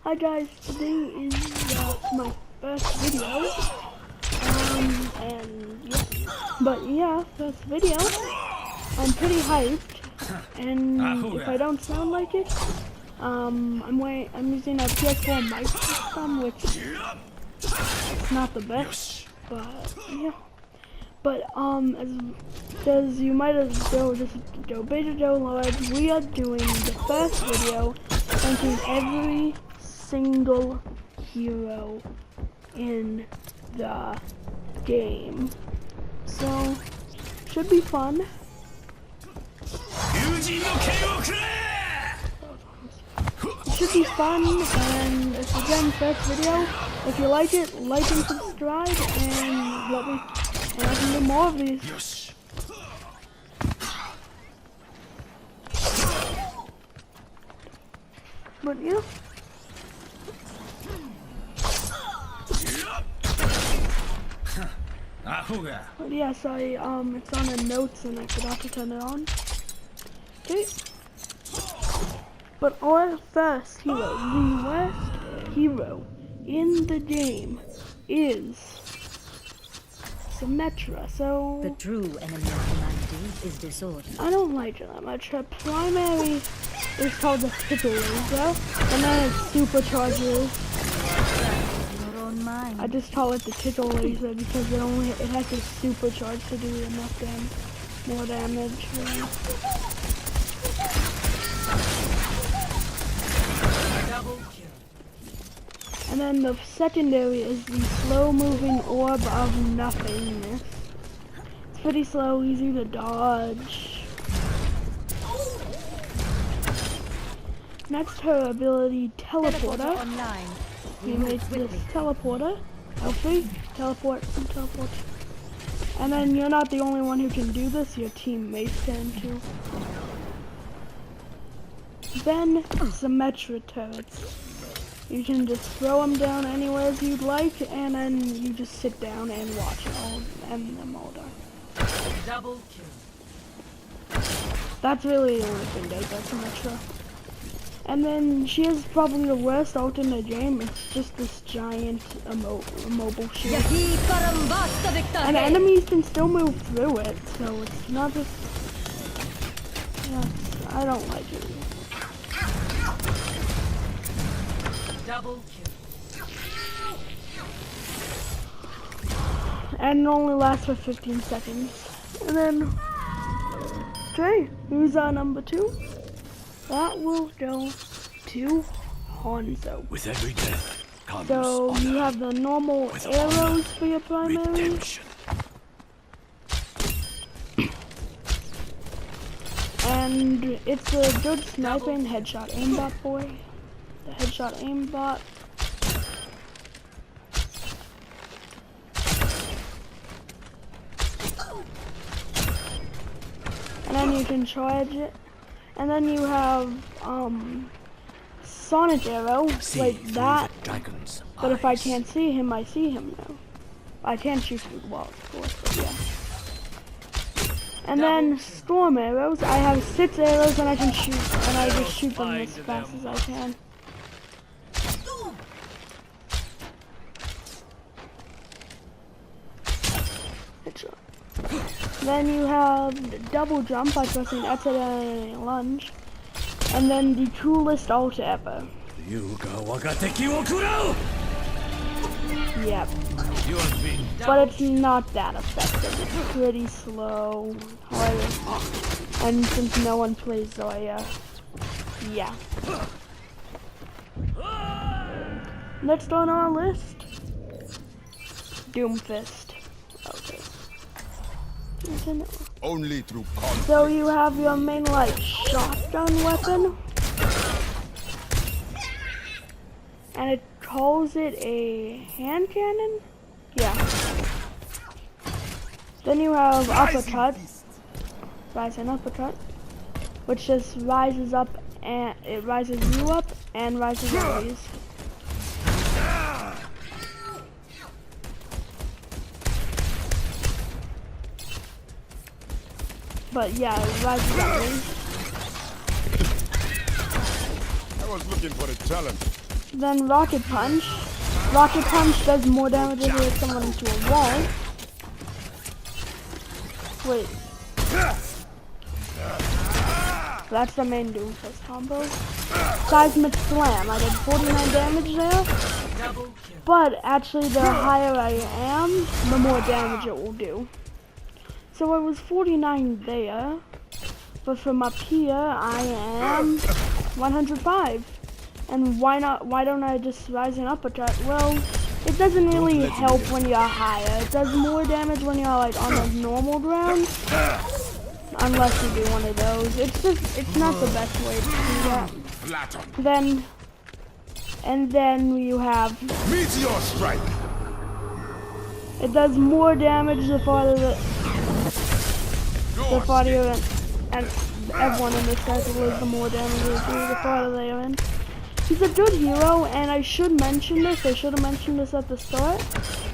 Hi guys, today is my first video, and yeah, but yeah, first video. I'm pretty hyped, and if I don't sound like it, I'm using a PS4 mic system, which is not the best, but yeah. But as you might as well just go beta download, we are doing the first video ranking every single hero in the game. So should be fun. It should be fun, and it's again first video. If you like it, like and subscribe, and I can do more of these. But yeah. But yes, it's on the notes and I forgot to turn it on. Okay. But our first hero, the worst hero in the game is Symmetra, so the true enemy of humanity is disorder. I don't like it that much. Her primary is called the Tittle Laser, and then it's supercharges. I just call it the Tittle Laser because it has to supercharge to do enough more damage. And then the secondary is the slow-moving orb of nothingness. It's pretty slow, easy to dodge. Next, her ability, Teleporter. You make this teleporter. L3, teleport. And then you're not the only one who can do this, your teammates can too. Then, Symmetra turrets. You can just throw them down anywhere you'd like, and then you just sit down and watch them all die. Double kill. That's really the only thing that does Symmetra. And then she is probably the worst ult in the game. It's just this giant immobile shield. And the enemies can still move through it, so it's not just... Yeah, I don't like it. Double kill. And it only lasts for 15 seconds. And then... Okay, who's our number 2? That will go to Hanzo. With every death comes so honor. You have the normal With arrows honor, for your primary. redemption. And it's a good sniping headshot aimbot boy. The headshot aimbot. And then you can charge it. And then you have Sonic Arrow, like that. But if I can't see him, I see him now. I can't shoot through the walls, of course, but yeah. And then Storm Arrows. I have 6 arrows and I can shoot, and I just shoot them as fast as I can. Then you have the double jump by pressing X and lunge. And then the coolest ult ever. Yep. But it's not that effective. It's pretty slow. And since no one plays Zoya, yeah. Next on our list, Doomfist. Okay. Only through conflict. So you have your main like shotgun weapon, and it calls it a hand cannon. Yeah. Then you have uppercut, rising uppercut, which just rises up and it rises you up and rises enemies. But yeah, it rises enemies. I was looking for a challenge. Then Rocket Punch. Rocket Punch does more damage if you hit someone into a wall. Wait. That's the main Doomfist combo. Seismic Slam. I did 49 damage there. But actually, the higher I am, the more damage it will do. So I was 49 there. But from up here, I am 105. And why don't I just rise an uppercut? Well, it doesn't really help when you're higher. It does more damage when you're like on a normal ground. Unless you do one of those. It's not the best way to do that. Then you have Meteor Strike. It does more damage the farther you're in. And everyone in this cycle is the more damage they do the farther they are in. He's a good hero, and I should mention this. I should have mentioned this at the start.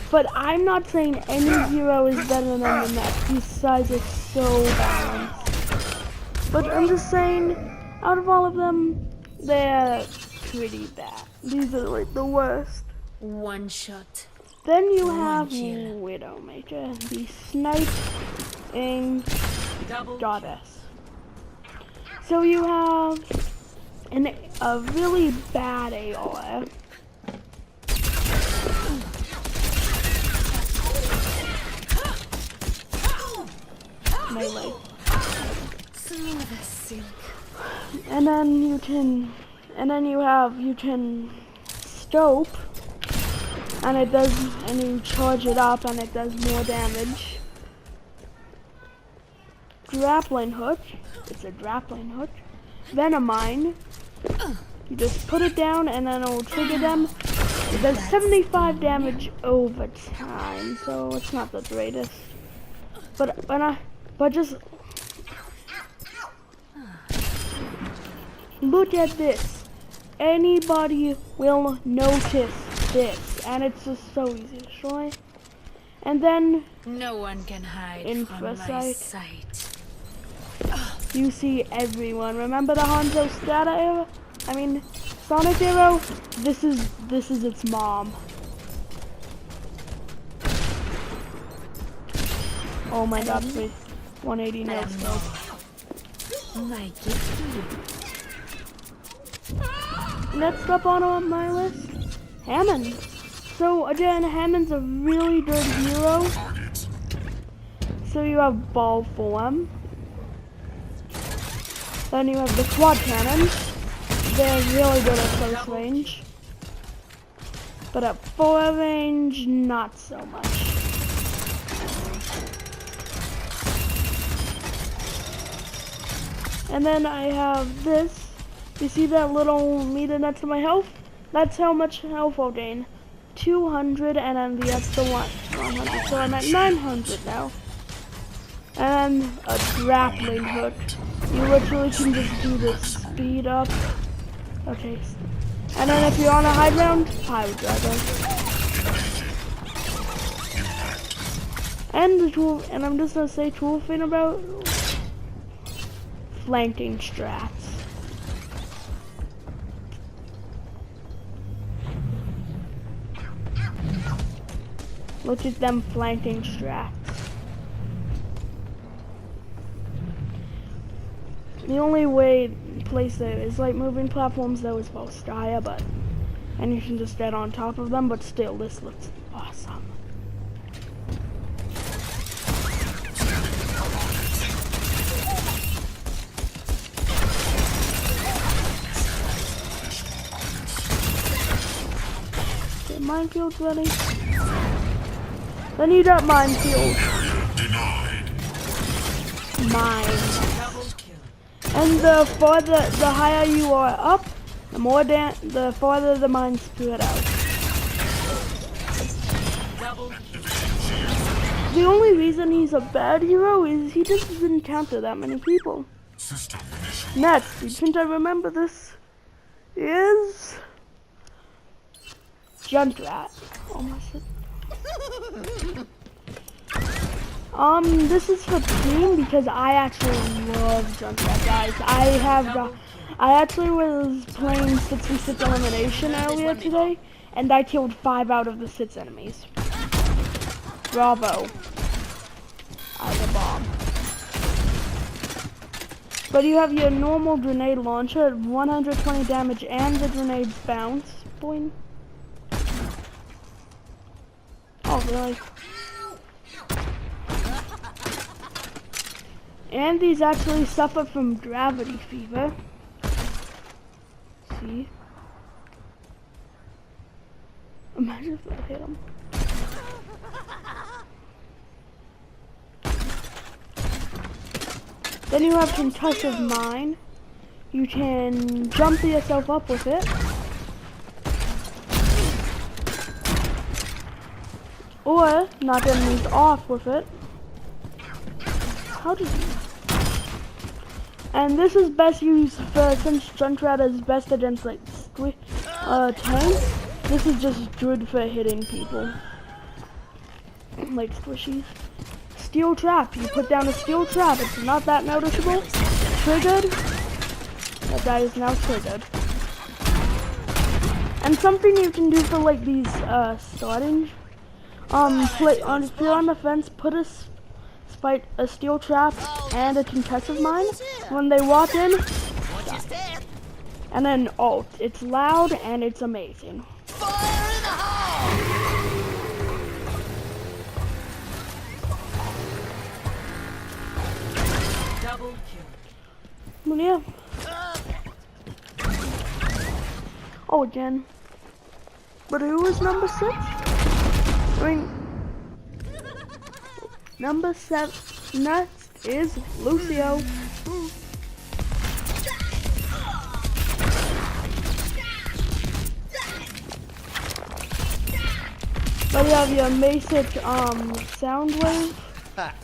But I'm not saying any hero is better than the next. These sides are so balanced. But I'm just saying, out of all of them, they're pretty bad. These are like the worst. One shot. Then you have Widowmaker, the sniping goddess. So you have a really bad AOE. Melee. Smooth as silk. And then you can stope, and you charge it up, and it does more damage. Grappling hook. It's a grappling hook. Venomine. You just put it down, and then it will trigger them. It does 75 damage over time, so it's not the greatest. But just look at this. Anybody will notice this, and it's just so easy to destroy. And then No one can hide from my Infrasight. sight. You see everyone. Remember the Hanzo Strata era? I mean, Sonic Arrow? This is its mom. Oh my god, wait. 180 no scope. My gift to you. Next up on my list, Hammond. So again, Hammond's a really good hero. So you have ball form. Then you have the quad cannons. They're really good at close range. But at 4 range, not so much. And then I have this. You see that little meter next to my health? That's how much health I'll gain. 200, and then the extra 100. So I'm at 900 now. And a grappling hook. You literally can just do this speed up. Okay. And then if you're on a high ground, Pirate Dragon. And I'm just gonna say cool thing about flanking strats. Look at them flanking strats. The only place there is like moving platforms though is both Staya, and you can just get on top of them, but still this looks awesome. Okay, minefield ready. Then you got minefield. Mine. And the higher you are up, the farther the mines spread out. The only reason he's a bad hero is he just doesn't encounter that many people. Next, you think I remember this? Is Junkrat. Oh my shit. This is for team because I actually love Junkrat, guys. I actually was playing 66 elimination earlier today, and I killed 5 out of the 6 enemies. Bravo. I have a bomb. But you have your normal grenade launcher at 120 damage and the grenades bounce. Boing. Oh, really? And these actually suffer from gravity fever. See? Imagine if I hit him. Then you have concussive mine. You can jump yourself up with it. Or knock enemies off with it. How did you? And this is best used for, since Junkrat is best against like tanks, this is just good for hitting people. Like squishies. Steel trap. You put down a steel trap. It's not that noticeable. Triggered. That guy is now triggered. And something you can do for like these starting. If you're on the fence, put a steel trap and a concussive mine. When they walk in, die. And then ult. It's loud and it's amazing. Fire in the hole! Double kill. Yeah. Oh, again. But who was number 6? I mean, number 7 next is Lucio. But you have your basic sound wave.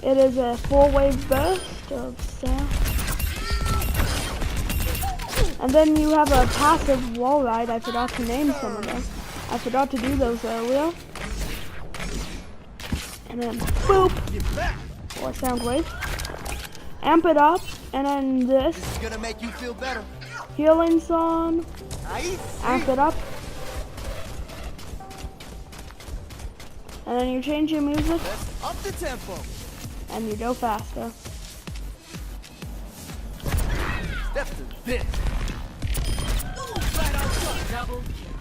It is a 4-wave burst of sound. And then you have a passive wall ride. I forgot to name some of them. I forgot to do those earlier. And then boop, or sound wave. Amp it up, and then this This is gonna make you feel better. healing song. Amp it up. And then you change your music, Let's up the tempo. and you go faster. Step to this. Double kill.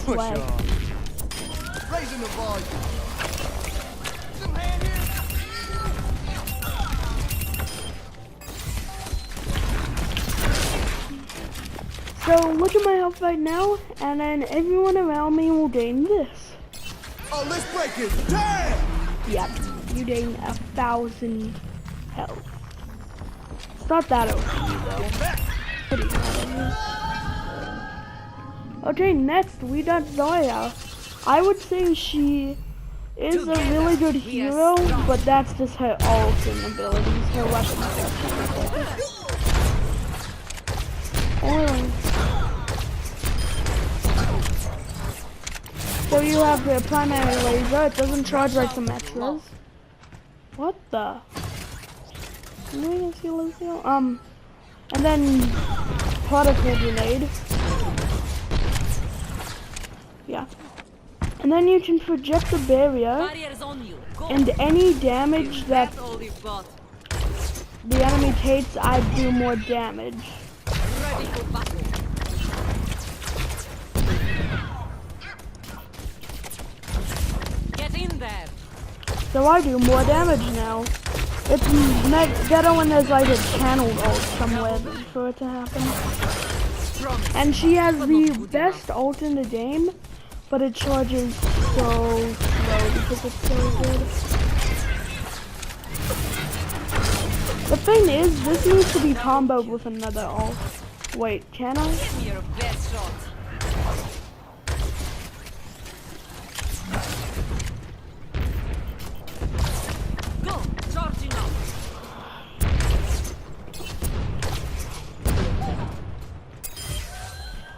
Push Swag. on. Raising the volume. Some hand here. So look at my health right now, and then everyone around me will gain this. Oh, let's break it. Damn! Yep, you gain 1,000 health. It's not that OP though. Pretty bad. Okay, next we got Zoya. I would say she is a really good hero, but that's just her ult and abilities, her weapons. So you have the primary laser. It doesn't charge like the Metros. What the? Can we even see Lucio? And then particle grenade. Yeah. And then you can project the barrier, Barriers on you. Go. and any damage that That's all you've got. the enemy takes, I do more damage. Ready for battle. Get in there. So I do more damage now. It's better when there's like a channel ult somewhere for it to happen. Promise. And she has the best ult in the game, but it charges so slow because it's so good. The thing is, this needs to be comboed with another ult. Wait, can I? Give me your best shot. Go. Charging up.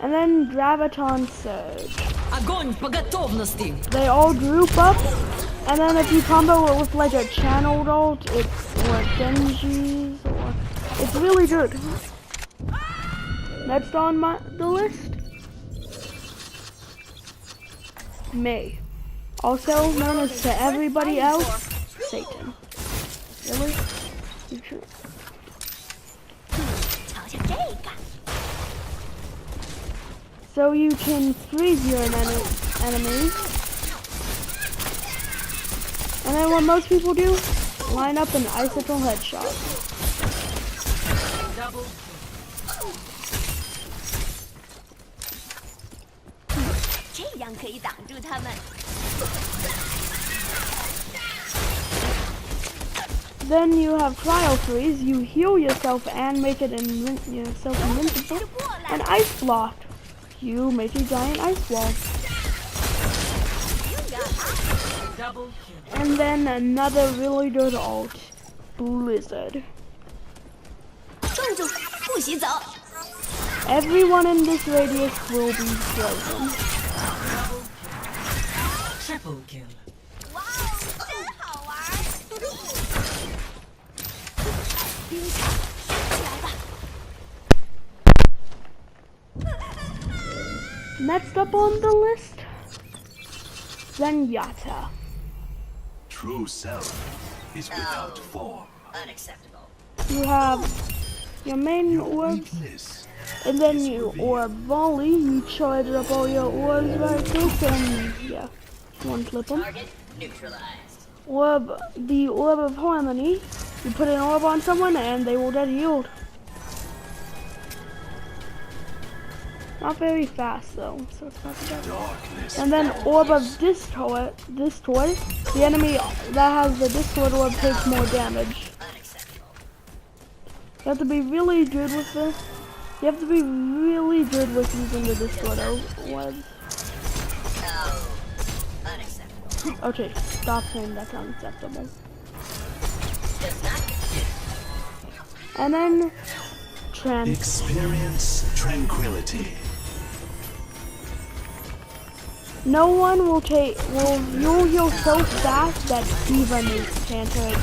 And then Graviton Surge. Огонь по готовности. They all group up And then if you combo it with like a channeled ult, or Genji's, or it's really good. Next on the list, Mei, also known as to everybody else, Satan. Really? You sure? So you can freeze your enemies. And then what most people do, line up an icicle headshot. Double. Then you have cryo freeze. You heal yourself and make it yourself invincible. And ice block. You make a giant ice wall. Double kill. And then another really good ult, Blizzard. Everyone in this radius will be frozen. Triple kill. Next up on the list, Zenyatta. True self is without form. Unacceptable. You have your main orbs, Weakness. and then you orb volley. You charge up all your orbs right quick, and yeah, one clip them. Target neutralized. The orb of harmony. You put an orb on someone, and they will get healed. Not very fast though, so it's not that bad. Darkness. And then orb of discord. The enemy that has the discord orb takes more damage. Unacceptable. You have to be really good with this. You have to be really good with using the discord orb. No. Unacceptable. Okay, stop saying that's unacceptable. Does not do. And then trans. Experience tranquility. No one will you'll heal so fast that Diva nukes can't hurt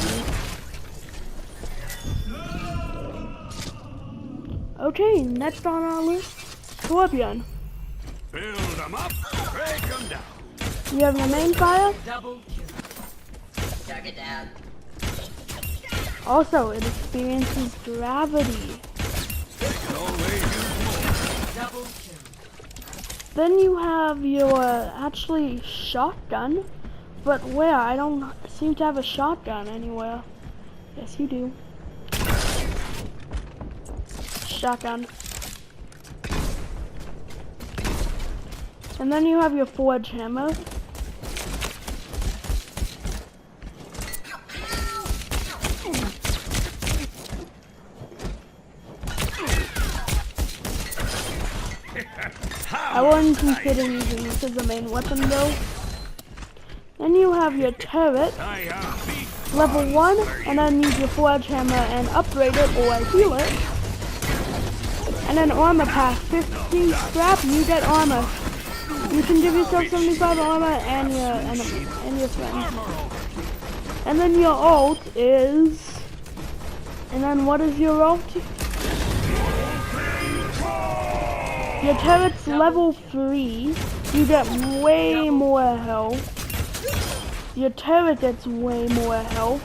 you. Okay, next on our list, Torbjorn. Build them up, break them down. You have your main fire. Double kill. Target down. Also, it experiences gravity. Double kill. Then you have your actually shotgun, but where? I don't seem to have a shotgun anywhere. Yes, you do. Shotgun. And then you have your forge hammer. I wouldn't consider using this as a main weapon though. Then you have your turret, level 1, and then use your forge hammer and upgrade it or heal it. And then armor pack, 50 scrap, you get armor. You can give yourself 75 armor and your enemy and your friends. And then your ult is, and then what is your ult? Your turret's level 3, you get way more health. Your turret gets way more health.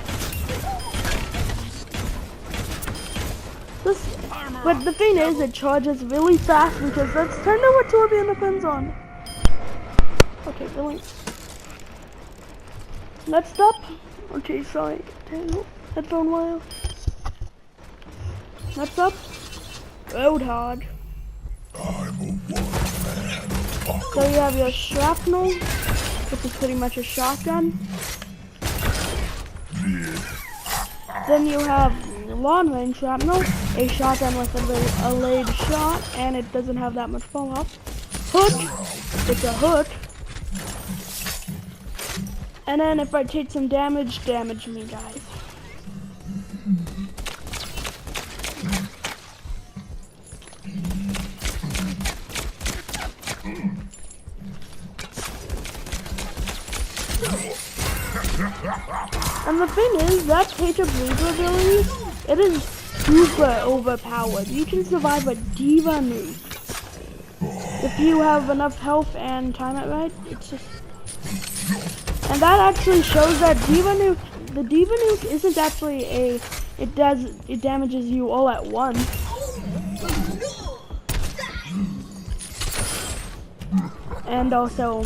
But the thing is, it charges really fast because that's kind of what Torbjorn depends on. Okay, really. Next up, okay, sorry, headphone wire. Next up, Roadhog. So you have your shrapnel, which is pretty much a shotgun. Then you have long range shrapnel, a shotgun with a laid shot, and it doesn't have that much fall off. Hook, it's a hook. And then if I take some damage, damage me, guys. the thing is, that Page of Reaper ability, it is super overpowered. You can survive a Diva nuke. If you have enough health and time it right, it's just... And that actually shows that Diva nuke, the Diva nuke isn't actually a... It damages you all at once. And also...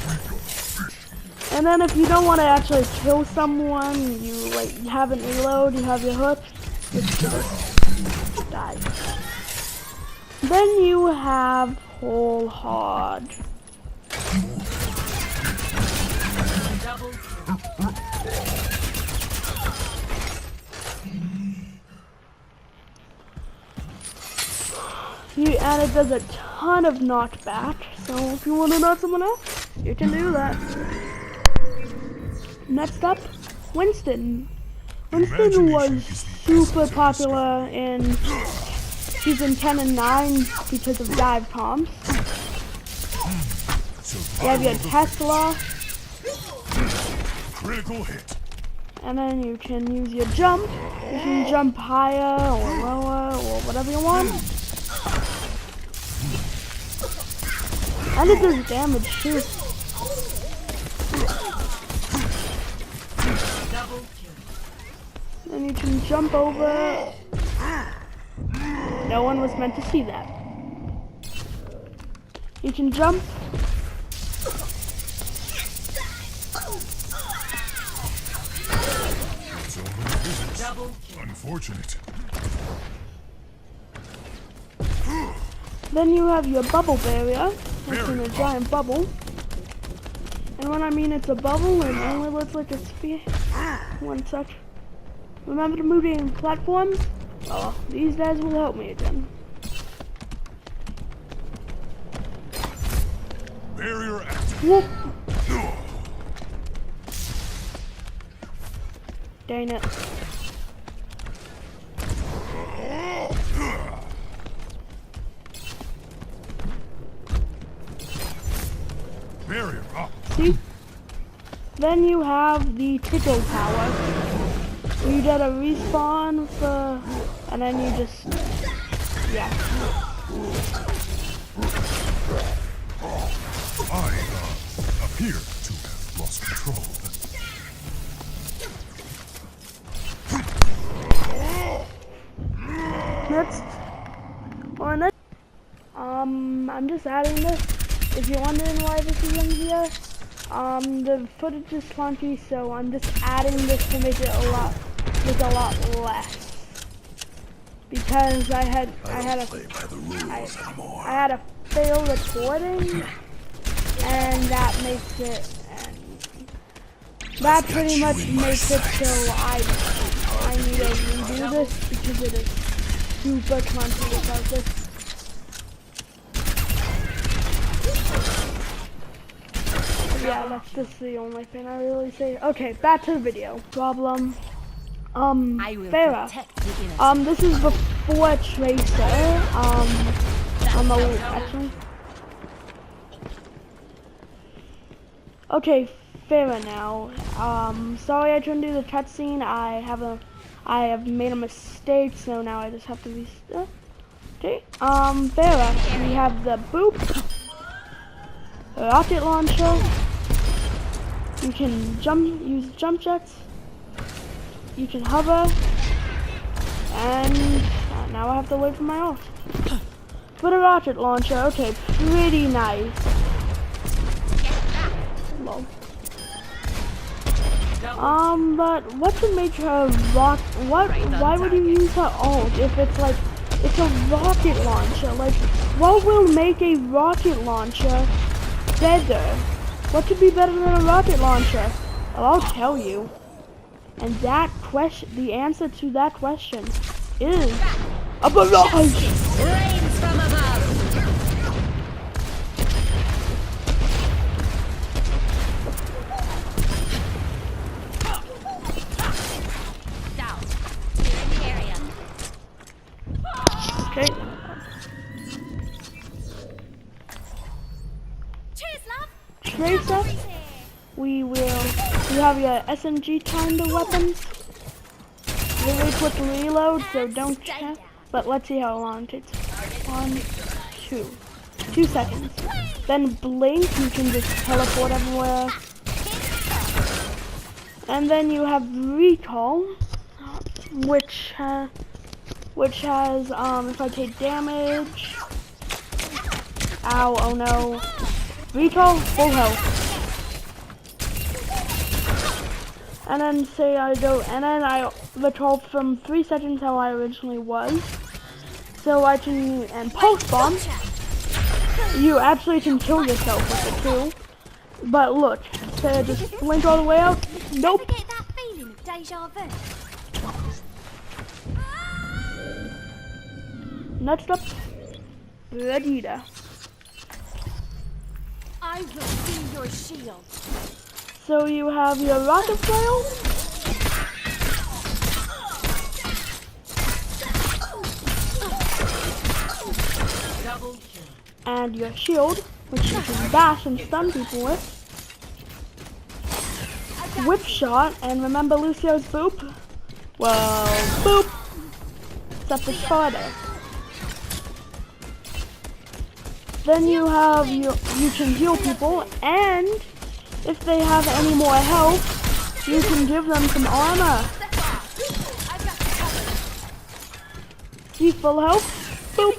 And then if you don't want to actually kill someone, you like haven't reload, you have your hook, just die. Then you have Whole Hard. Double And it does a ton of knockback, so if you want to knock someone out, you can do that. Next up, Winston. Winston was super popular in Season 10 and 9 because of dive bombs. You have your Tesla. Critical hit. And then you can use your jump. You can jump higher or lower or whatever you want. And it does damage too. Then you can jump over. No one was meant to see that. You can jump. Unfortunate. Then you have your bubble barrier, which is a giant bubble. And when I mean it's a bubble, it only looks like a sphere. One sec. Remember the moving platforms? Oh, these guys will help me again. Barrier active. Whoop. Dang it. Barrier up. See? Then you have the tickle power. You get a respawn for, and then you just, yeah. I appear to have lost control. Next, I'm just adding this. If you're wondering why this is in here, the footage is clunky, so I'm just adding this to make it a lot less. Because I had a fail recording, and that makes it, and that pretty much makes it so I need to redo this because it is super clunky without this. Yeah, that's just the only thing I really say. Okay, back to the video. Problem. Farah. This is before Tracer. Actually. Okay, Farah now. Sorry I couldn't do the cutscene. I have made a mistake, so now I just have to restart. Okay, Farah, we have the boop, rocket launcher. You can use jump jets. You can hover, and now I have to wait for my ult. For the rocket launcher, okay, pretty nice. Low. But what should make her rock? Why would you use her ult if it's like it's a rocket launcher? Like, what will make a rocket launcher better? What could be better than a rocket launcher? Well, I'll tell you. And that question, the answer to that question is a barrage. Rains from above. Down. Clear in the area. Okay. Cheers, love. Tracer. We have your SMG kind of weapons. really quick reload, so don't check. But let's see how long it takes. 1, 2 seconds. Then blink, you can just teleport everywhere. And then you have recall, which has if I take damage. Ow! Oh no! Recall, full health. And then say I go, and then I recall from 3 seconds how I originally was. So I can, and pulse bomb. You actually can kill yourself with it too. But look, say I just blink all the way out. Nope. Ever get that feeling of deja vu? Next up, Vegeta. I will see your shield. So you have your rocket flail. Double kill. And your shield, which you can bash and stun people with. Whip shot, and remember Lucio's boop? Well, boop! Except it's farther. Then you have you can heal people, and if they have any more health, you can give them some armor. See, full health? Boop!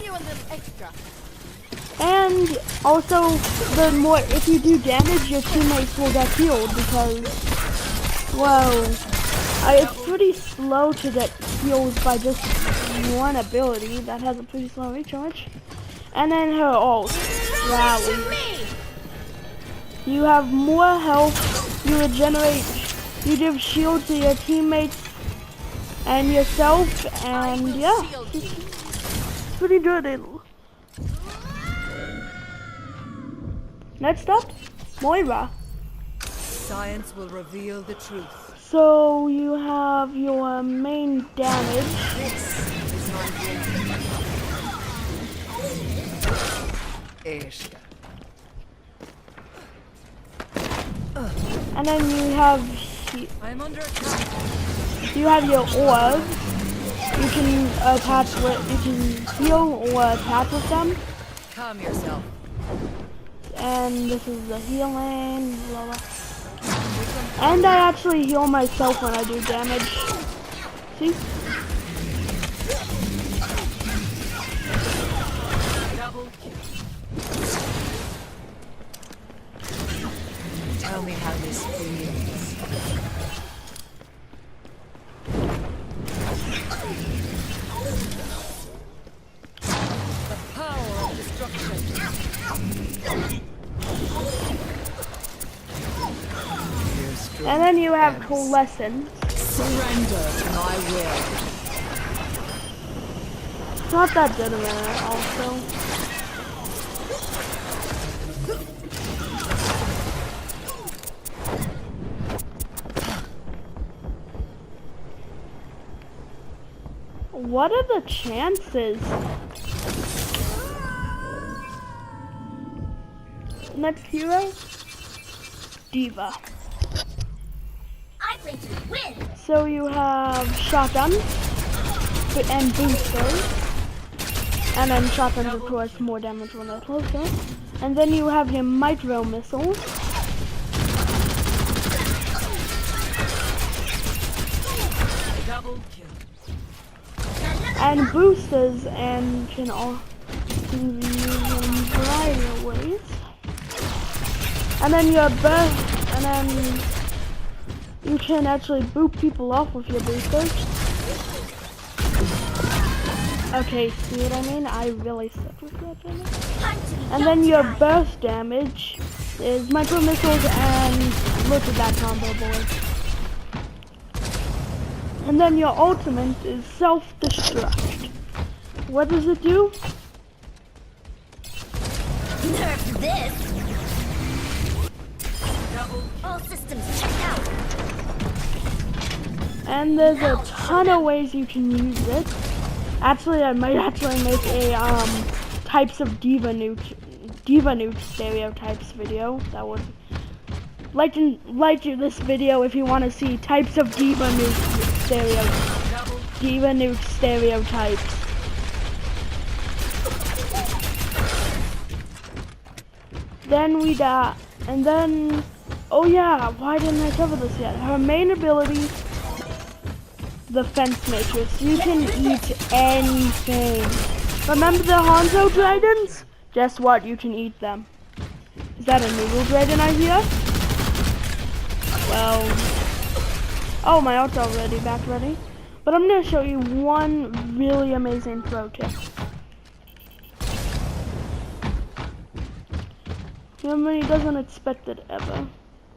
And also, the more, if you do damage, your teammates will get healed because, whoa, it's pretty slow to get healed by just one ability that has a pretty slow recharge. And then her ult, rally. You have more health, you regenerate, you give shield to your teammates and yourself, and yeah, it's pretty good. Next up, Moira. Science will reveal the truth. So you have your main damage. This is my game. Esta. And then you have I'm under attack. your orb. You can attach with, you can heal or attach with them. Calm yourself. And this is the healing, blah, blah. And I actually heal myself when I do damage. See? Double kill. Tell me how this feels. The power of destruction. And then you have Coalescence. Surrender to my will. It's not that good of it also. What are the chances? Next hero? Diva. I'm ready to win. So you have shotgun and boosters, and then shotguns of course more damage when they're closer. And then you have your micro missiles. Double kill. And boosters, and can all be used in a variety of ways. And then your burst, and then you can actually boot people off with your boosters. Okay, see what I mean? I really suck with that damage. And then your burst damage is micro missiles, and look at that combo, boys. And then your ultimate is self-destruct. What does it do? Nerf this. All systems checked out. And there's a ton of ways you can use it. Actually, I might actually make a types of diva nuke stereotypes video. That would like this video if you want to see types of diva nuke stereotypes. Diva nuke stereotypes. Then we die, and then, oh yeah, why didn't I cover this yet? Her main ability, the fence matrix. You can eat anything. Remember the Hanzo dragons? Guess what? You can eat them. Is that a noodle dragon I hear? Well, oh, my ult's already back ready. But I'm gonna show you one really amazing pro tip. Remember, he doesn't expect it ever.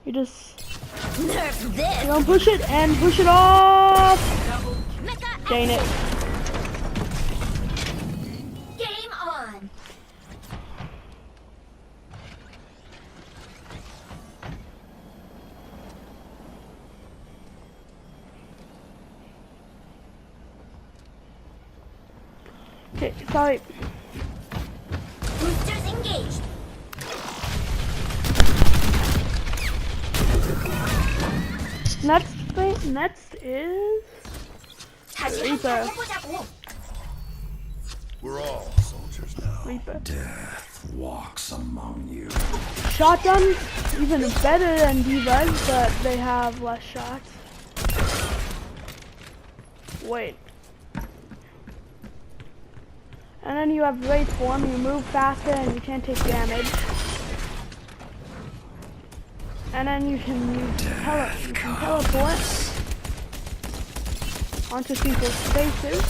You just Nerf this. you don't push it and push it off. Mecha Dang it. game on. Okay, sorry. Boosters engaged. Next is Reaper. We're all soldiers now. Reaper. Death walks among you. Shotguns, even better than Divas, but they have less shots. Wait. And then you have Wraith form, you move faster and you can't take damage. And then you can teleport onto people's faces.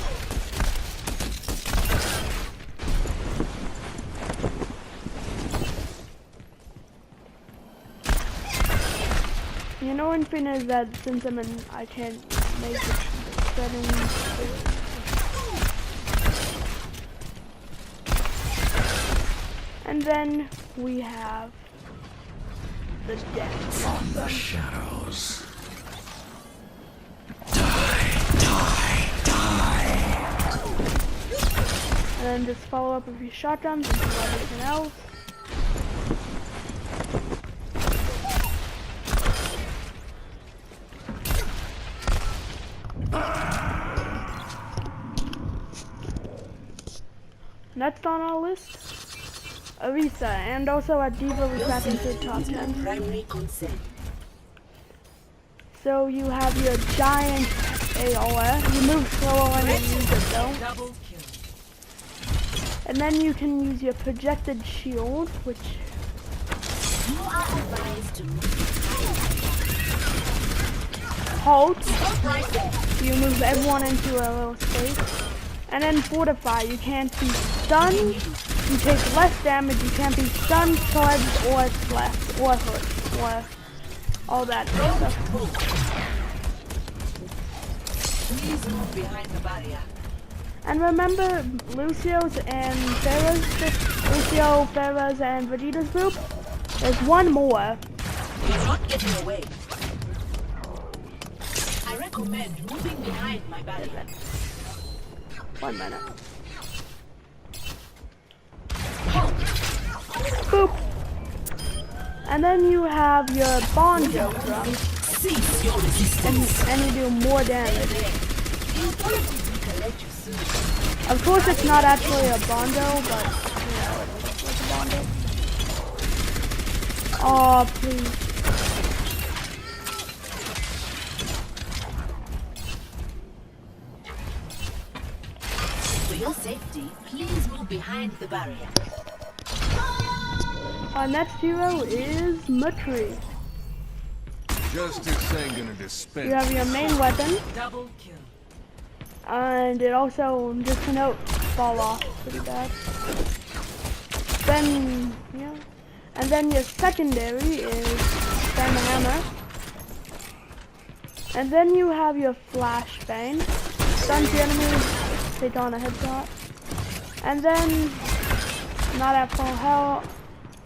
You know, one thing is that since I can't make the settings. And then we have the death. From the shadows. And then just follow up with your shotguns and do everything else. Next on our list, Arisa, and also at Diva we got into top 10. So you have your giant AOE. You move slower when you use it though. And then you can use your projected shield, which halt. You move everyone into a little space. And then fortify. You can't be stunned. You take less damage. You can't be stunned, charged, or slapped, or hurt, or all that stuff. Please move behind the barrier. And remember Lucio's and Farah's, Lucio, Farah's, and Vegeta's group? There's one more. He's not getting away. I recommend moving behind my barrier. 1 minute. Boop. And then you have your Bonjo drum. Cease your resistance. And you do more damage. Of course it's not actually a Bondo, but you know, it looks like a Bondo. Oh, please. For your safety, please move behind the barrier. Our next hero is Matri. Justice ain't gonna dispense. You have your main weapon, Double kill. and it also, just a note, fall off pretty bad. Then, yeah. And then your secondary is Bang the Hammer. And then you have your Flashbang. Stuns the enemy, take on a headshot. And then, not at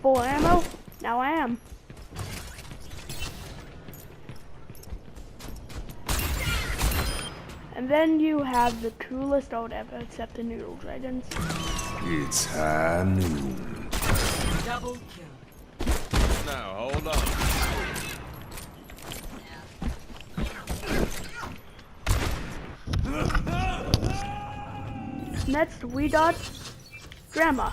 full ammo, now I am. And then you have the coolest ult ever, except the Noodle Dragons. It's high noon. Double kill. Now, hold on. Next, we got Grandma.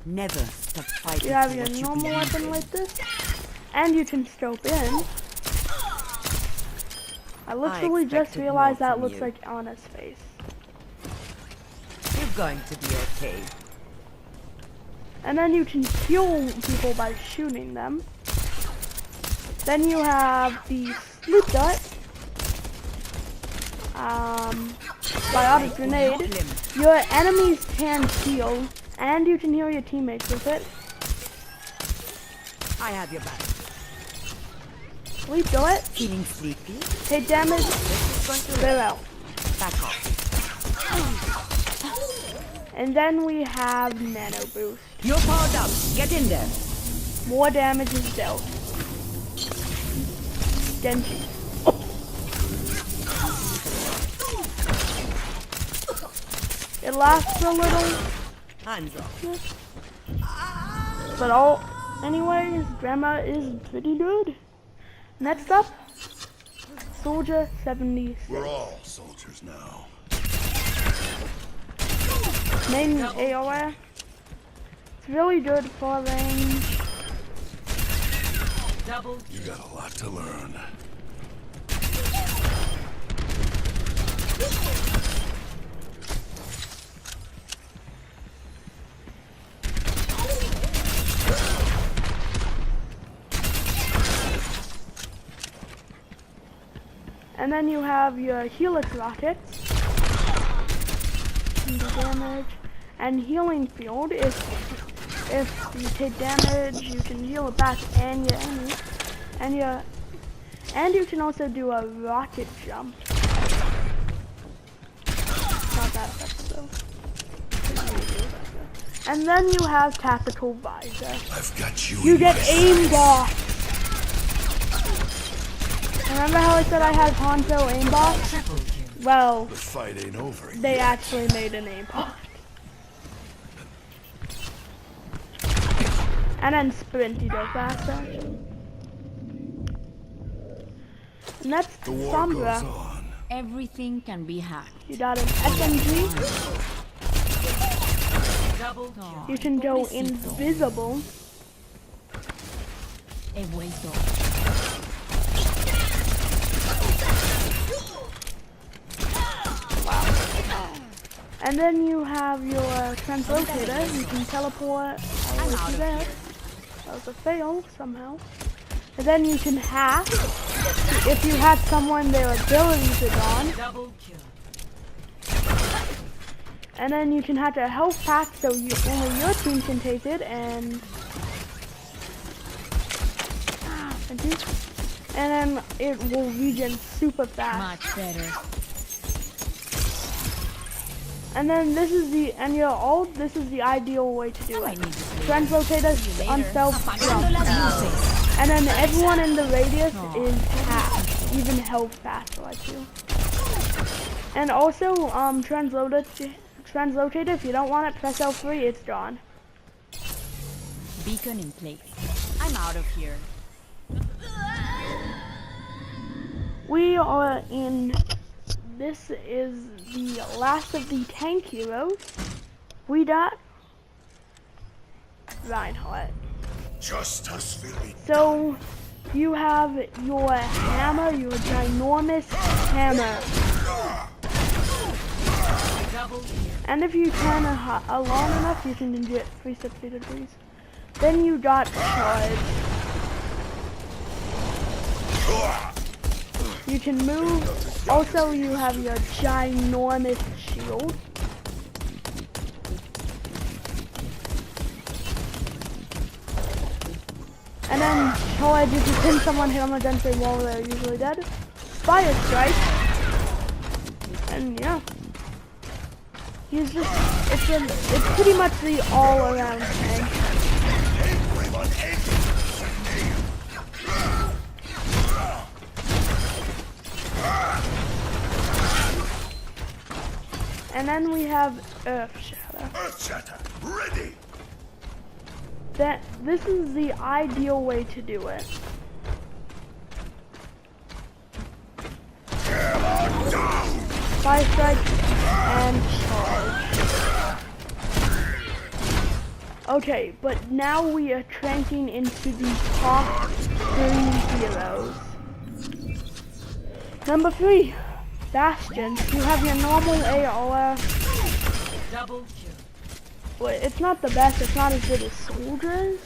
Never stop fighting. You have for your what you normal believe weapon in. like this, and you can scope in. I literally just expected realized more that from looks you. like Anna's face. You're going to be okay. And then you can heal people by shooting them. Then you have the Sleep Dart. Biotic Grenade. Your enemies can heal, and you can heal your teammates with it. I have your back. Sleep Dart. Feeling sleepy? Take damage. This is going to Clear out. back off. And then we have Nano Boost. You're powered up. Get in there. More damage is dealt. Genji. It lasts a little, Hands off. but anyways, Grandma is pretty good. Next up, Soldier 76. We're all soldiers now. Main AOR. It's really good for range. You got a lot to learn. And then you have your Helix rockets. And the damage. And healing field. If you take damage, you can heal it back and your enemy. And you can also do a rocket jump. Not that effective though. And then you have Tactical Visor. I've got you. You in get my aimbot. Remember how I said I had Hanzo aimbot? Well, The fight ain't over they yet. actually made an aimbot. And then Sprinty does faster. And that's The war Sombra. goes on. Everything can be hacked. You got an SMG. You can go invisible. He vuelto. And then you have your translocator. You can teleport all the way to there. That was a fail somehow. And then you can hack. If you have someone, their abilities are gone. And then you can have a health pack so only your team can take it. And then it will regen super fast. Much better. And then this is the ideal way to do it. Translocator on self jump. And then everyone in the radius is half, even health fast like you. And also, translocate if you don't want it, press L3, it's gone. Beacon in place. I'm out of here. We are in, this is the last of the tank heroes. We got Reinhardt. Justice will be So, you have your hammer, your ginormous hammer. And if you turn long enough, you can get 360 degrees. Then you got charge. You can move. Also, you have your ginormous shield. And then charge, if you pin someone, hit them against a wall, they're usually dead. Fire strike. And yeah. He's just, it's pretty much the all-around tank. And then we have Earth Shatter. Earth Shatter, ready. This is the ideal way to do it. Fire strike and charge. Okay, but now we are cranking into the top 3 heroes. Number 3, Bastion. You have your normal AR. Double kill. Well, it's not the best, it's not as good as Soldiers.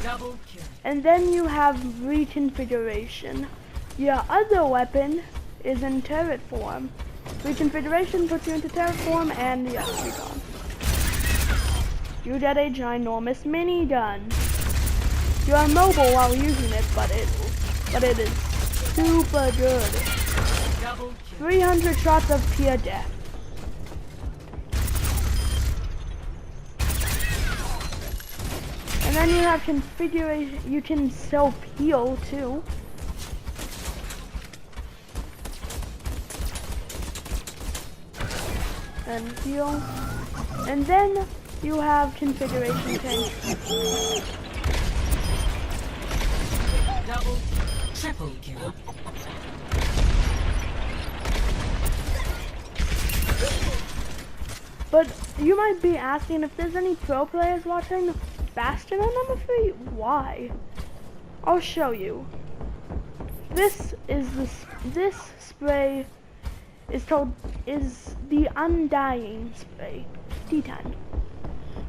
Double kill. And then you have Reconfiguration. Your other weapon is in turret form. Reconfiguration puts you into turret form, and yeah, recon. You get a ginormous minigun. You are mobile while using it, but it is super good. Double kill. 300 shots of pure death. And then you have configuration. You can self-heal too. And heal. And then you have configuration tank. Double, triple kill. But you might be asking if there's any pro players watching Bastion on number 3. Why? I'll show you. This spray is the Undying spray, D10.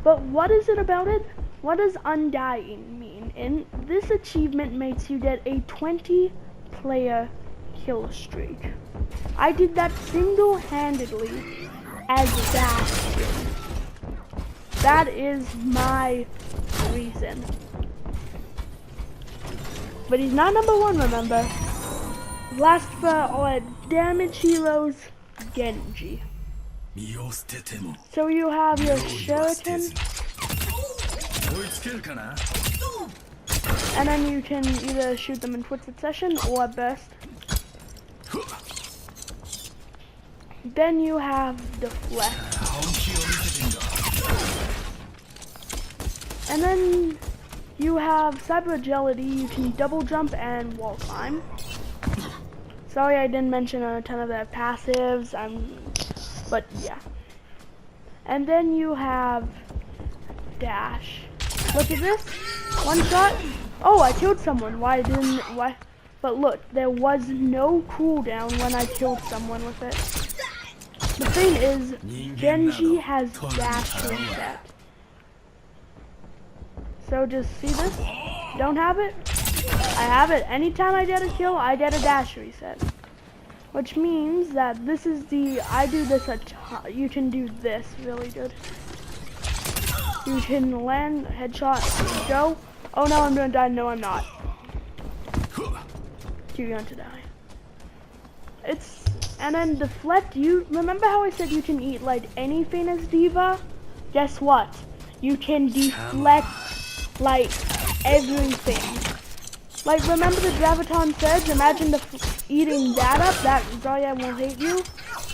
But what is it about it? What does Undying mean? And this achievement makes you get a 20-player kill streak. I did that single-handedly as Bastion. That is my reason. But he's not number 1, remember. Last for our damage heroes, Genji. So you have your Shuriken, and then you can either shoot them in quick succession or burst. Then you have Deflect. And then you have Cyber Agility. You can double jump and wall climb. Sorry I didn't mention a ton of their passives, but yeah. And then you have Dash. Look at this. One shot. Oh, I killed someone. Why? But look, there was no cooldown when I killed someone with it. The thing is, Genji has Dash reset. So just see this? Don't have it? I have it. Anytime I get a kill, I get a dash reset. Which means that this is I do this you can do this really good. You can land, headshot, go. Oh no, I'm gonna die. No, I'm not. You're going to die. And then Deflect, remember how I said you can eat like anything as D.Va? Guess what? You can deflect like everything. Like, remember the Graviton Surge? Imagine eating that up, that Zarya will hate you.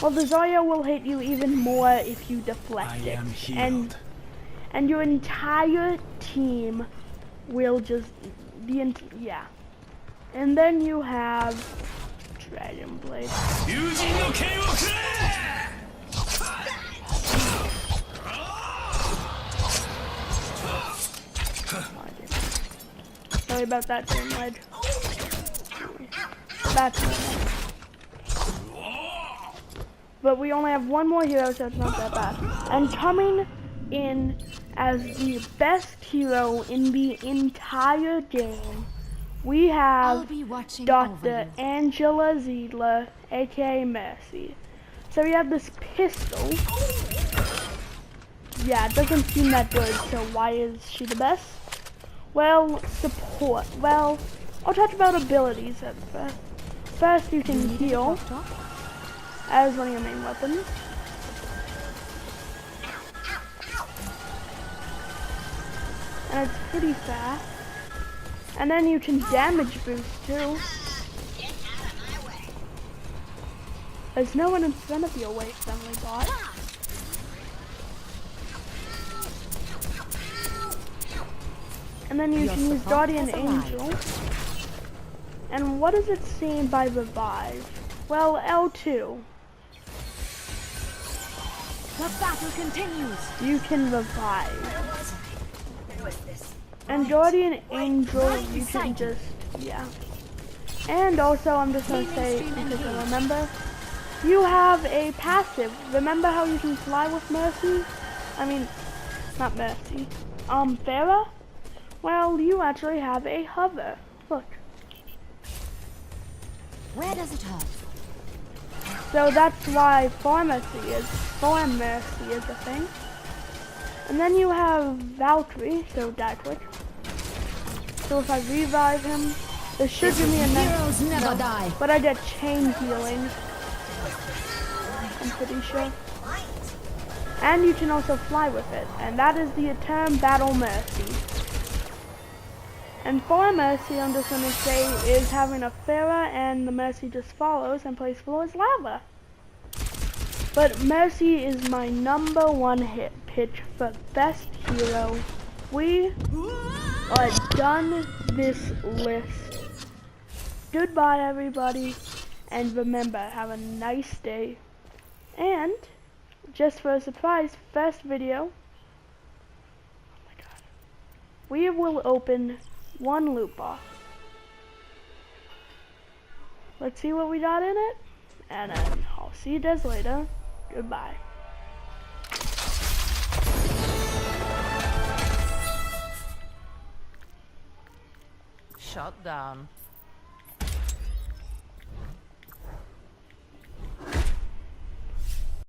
Well, the Zarya will hate you even more if you deflect it. And your entire team will just yeah. And then you have Dragon Blade. Sorry about that, Turn Ledge. But we only have one more hero, so it's not that bad. And coming in as the best hero in the entire game, we have Dr. Angela Ziedler, aka Mercy. So we have this pistol. Yeah, it doesn't seem that good, so why is she the best? Well, support. Well, I'll talk about abilities at first. First, you can heal as one of your main weapons. And it's pretty fast. And then you can damage boost too. There's no one in front of you away, friendly bot. And then you can use Guardian Angel. And what is it saying by Revive? Well, L2. The battle continues. You can revive. And Guardian Angel, you can just, yeah. And also, I'm just gonna say, because I remember, you have a passive. Remember how you can fly with Mercy? I mean, not Mercy. Farah? Well, you actually have a hover. Look. Where does it hurt? So that's why Pharmacy is a thing. And then you have Valkyrie, so die quick. So if I revive him, this should give me a Heroes never die. but I get chain healing. I'm pretty sure. And you can also fly with it, and that is the Eternal Battle Mercy. And for Mercy, I'm just gonna say, is having a Farah, and the Mercy just follows and plays floor as lava. But Mercy is my #1 hit pitch for best hero. We are done this list. Goodbye, everybody, and remember, have a nice day. And just for a surprise, first video, oh my god, we will open one loot box. Let's see what we got in it, and then I'll see you guys later. Goodbye. Shut down.